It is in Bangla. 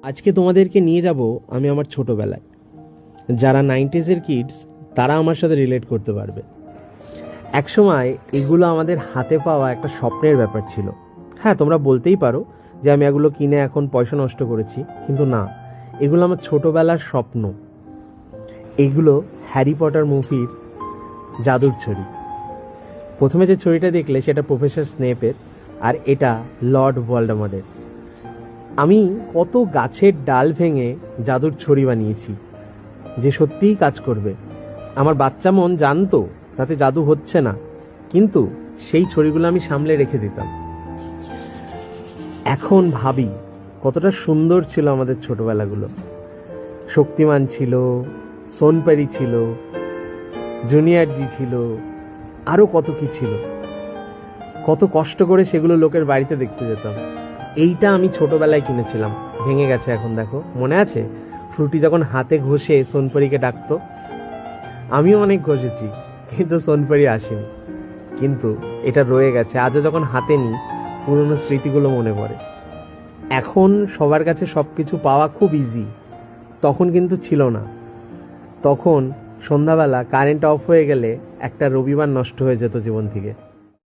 আজকে তোমাদেরকে নিয়ে যাব আমি আমার ছোটোবেলায়। যারা 90s কিডস তারা আমার সাথে রিলেট করতে পারবে। একসময় এগুলো আমাদের হাতে পাওয়া একটা স্বপ্নের ব্যাপার ছিল। হ্যাঁ, তোমরা বলতেই পারো যে আমি এগুলো কিনে এখন পয়সা নষ্ট করেছি, কিন্তু না, এগুলো আমার ছোটোবেলার স্বপ্ন। এগুলো হ্যারি পটার মুভির জাদুর ছড়ি। প্রথমে যে ছড়িটা দেখলে সেটা প্রফেসর স্নেপের, আর এটা লর্ড ভলডেমর্টের। আমি কত গাছের ডাল ভেঙে জাদুর ছড়ি বানিয়েছি যে সত্যিই কাজ করবে। আমার বাচ্চা মন জানতো তাতে জাদু হচ্ছে না, কিন্তু সেই ছড়িগুলো আমি সামলে রেখে দিতাম। এখন ভাবি কতটা সুন্দর ছিল আমাদের ছোটবেলাগুলো। শক্তিমান ছিল, সোনপারি ছিল, জুনিয়র জি ছিল, আরও কত কি ছিল। কত কষ্ট করে সেগুলো লোকের বাড়িতে দেখতে যেতাম। এইটা আমি ছোটবেলায় কিনেছিলাম, ভেঙে গেছে এখন, দেখো মনে আছে? ফ্রুটি যখন হাতে ঘষে সোনপরীকে ডাকতো, আমিও অনেক ঘষেছি, কিন্তু সোনপরী আসেনি। কিন্তু এটা রয়ে গেছে, আজও যখন হাতে নিই পুরনো স্মৃতিগুলো মনে পড়ে। এখন সবার কাছে সব কিছু পাওয়া খুব ইজি, তখন কিন্তু ছিল না। তখন সন্ধ্যাবেলা কারেন্ট অফ হয়ে গেলে একটা রবিবার নষ্ট হয়ে যেত জীবন থেকে।